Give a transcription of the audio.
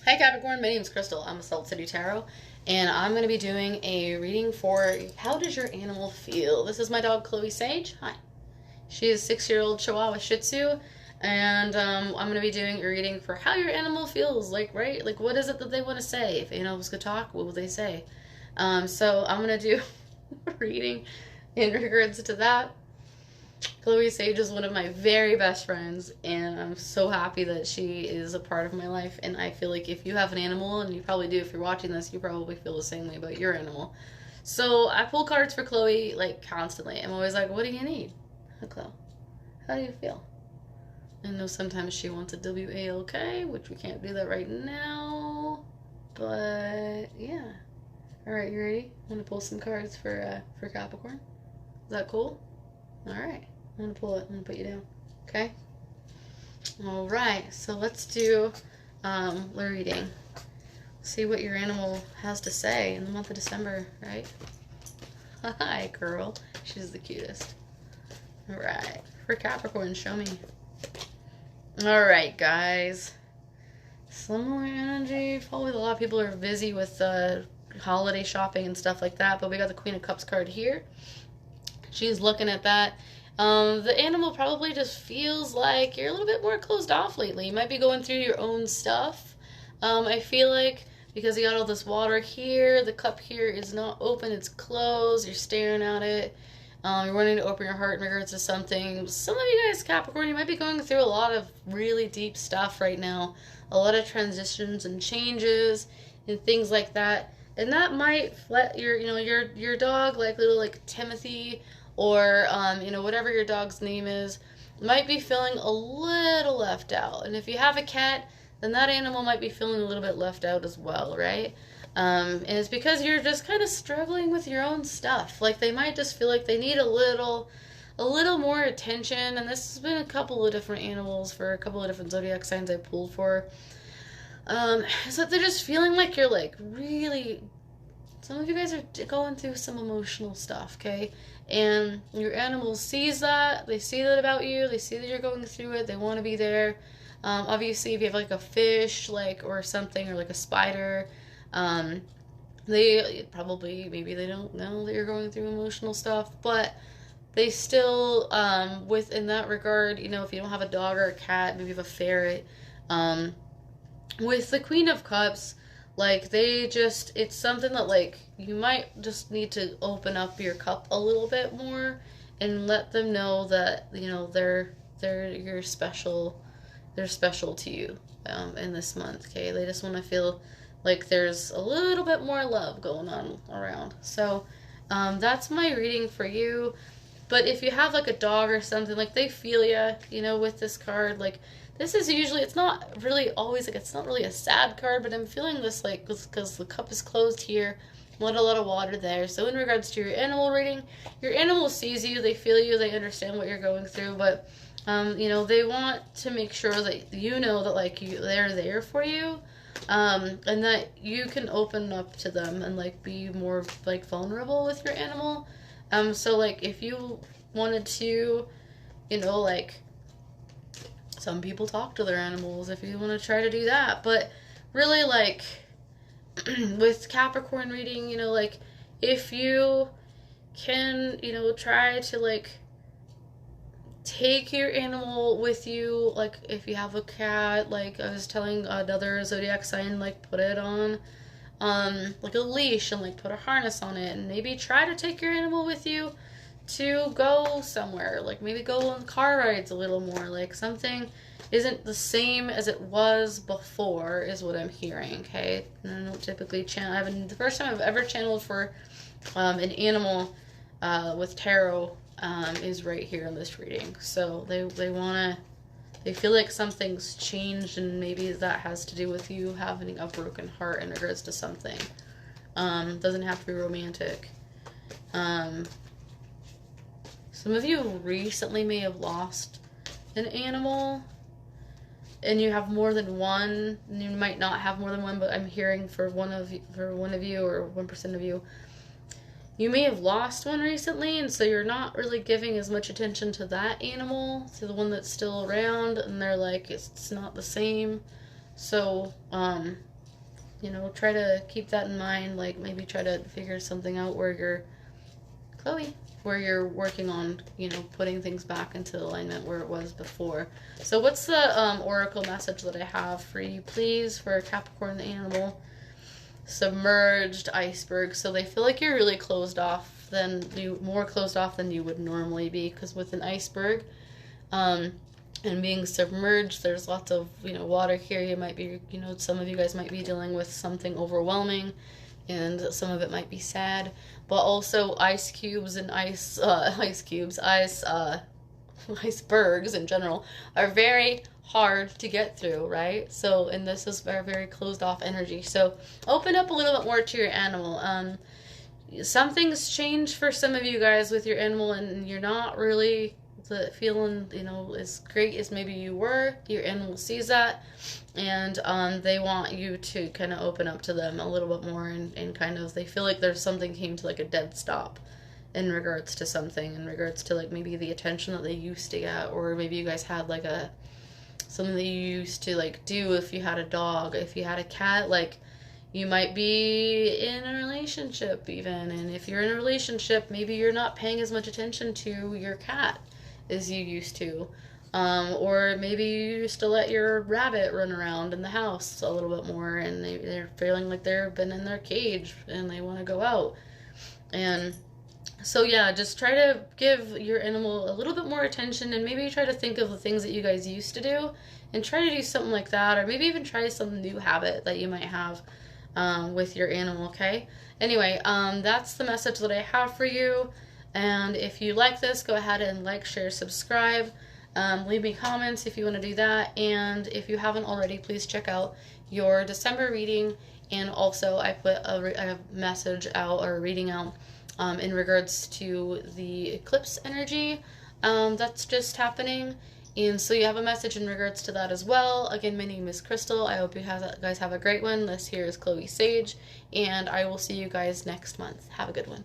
Hi Capricorn, my name is Crystal. I'm a Salt City Tarot, and I'm going to be doing a reading for how does your animal feel. This is my dog Chloe Sage. Hi. She is a 6-year-old Chihuahua Shih Tzu, and I'm going to be doing a reading for how your animal feels. Like, right? Like, what is it that they want to say? If animals could talk, what would they say? So I'm going to do a reading in regards to that. Chloe Sage is one of my very best friends, and I'm so happy that she is a part of my life. And I feel like if you have an animal, and you probably do if you're watching this, you probably feel the same way about your animal. So I pull cards for Chloe like constantly. I'm always like, what do you need? Chloe, how do you feel? I know sometimes she wants a WALK, which we can't do that right now. But yeah. Alright, you ready? I'm gonna pull some cards for Capricorn. Is that cool? Alright. I'm gonna pull it. I'm gonna put you down. Okay? Alright, so let's do the reading. See what your animal has to say in the month of December, right? Hi, girl. She's the cutest. Alright. For Capricorn, show me. Alright, guys. Similar energy. Probably a lot of people are busy with holiday shopping and stuff like that, but we got the Queen of Cups card here. She's looking at that. The animal probably just feels like you're a little bit more closed off lately. You might be going through your own stuff. I feel like because you got all this water here, the cup here is not open, it's closed, you're staring at it. You're wanting to open your heart in regards to something. Some of you guys, Capricorn, you might be going through a lot of really deep stuff right now. A lot of transitions and changes and things like that. And that might let your dog, like little like Timothy, or whatever your dog's name is, might be feeling a little left out. And if you have a cat, then that animal might be feeling a little bit left out as well, right? And it's because you're just kind of struggling with your own stuff. Like, they might just feel like they need a little more attention. And this has been a couple of different animals for a couple of different zodiac signs I pulled for. So they're just feeling like you're like really, some of you guys are going through some emotional stuff, okay? And your animal sees that, they see that about you, they see that you're going through it, they want to be there. Obviously, if you have like a fish, like, or something, or like a spider, they probably, maybe they don't know that you're going through emotional stuff, but they still, within that regard, if you don't have a dog or a cat, maybe you have a ferret, with the Queen of Cups, like, it's something that, like, you might just need to open up your cup a little bit more and let them know that, they're special to you, in this month, okay? They just want to feel like there's a little bit more love going on around. So, that's my reading for you. But if you have, like, a dog or something, like, they feel you, with this card, like, this is usually, it's not really always, like, it's not really a sad card, but I'm feeling this, like, because the cup is closed here, not a lot of water there. So in regards to your animal reading, your animal sees you, they feel you, they understand what you're going through, but, they want to make sure that you know that, like, they're there for you, and that you can open up to them and, like, be more, like, vulnerable with your animal. So, like, if you wanted to, like, some people talk to their animals if you want to try to do that. But really, like, with Capricorn reading, like, if you can, try to, like, take your animal with you, like, if you have a cat, like I was telling another zodiac sign, like, put it on, like, a leash and, like, put a harness on it, and maybe try to take your animal with you to go somewhere, like, maybe go on car rides a little more, like, something isn't the same as it was before, is what I'm hearing, okay? And I don't typically channel, the first time I've ever channeled for an animal with tarot is right here in this reading. So they feel like something's changed, and maybe that has to do with you having a broken heart in regards to something. Doesn't have to be romantic. Some of you recently may have lost an animal, and you have more than one. And you might not have more than one, but I'm hearing for one of you, or 1% of you, you may have lost one recently, and so you're not really giving as much attention to that animal, to the one that's still around, and they're like, it's not the same. So, you know, try to keep that in mind. Like, maybe try to figure something out where you're, Chloe, where you're working on, you know, putting things back into alignment where it was before. So what's the oracle message that I have for you, please, for Capricorn the animal? Submerged iceberg. So they feel like you're really closed off more closed off than you would normally be, because with an iceberg, and being submerged, there's lots of, you know, water here. You might be, you know, some of you guys might be dealing with something overwhelming, and some of it might be sad, but also ice cubes and icebergs in general are very hard to get through, right? So, and this is very, very closed off energy. So open up a little bit more to your animal. Something's changed for some of you guys with your animal, and you're not really feeling, you know, as great as maybe you were. Your animal sees that, and they want you to kind of open up to them a little bit more, and kind of, they feel like there's something came to like a dead stop in regards to something, in regards to like maybe the attention that they used to get, or maybe you guys had like something that you used to like do. If you had a dog, if you had a cat, like, you might be in a relationship even, and if you're in a relationship, maybe you're not paying as much attention to your cat as you used to. Or maybe you used to let your rabbit run around in the house a little bit more, and they're feeling like they've been in their cage and they want to go out. And so yeah, just try to give your animal a little bit more attention, and maybe try to think of the things that you guys used to do and try to do something like that, or maybe even try some new habit that you might have with your animal, okay? Anyway, that's the message that I have for you. And if you like this, go ahead and like, share, subscribe. Leave me comments if you want to do that. And if you haven't already, please check out your December reading. And also, I put a message out, or a reading out, in regards to the eclipse energy that's just happening. And so you have a message in regards to that as well. Again, my name is Crystal. I hope you guys have a great one. This here is Chloe Sage, and I will see you guys next month. Have a good one.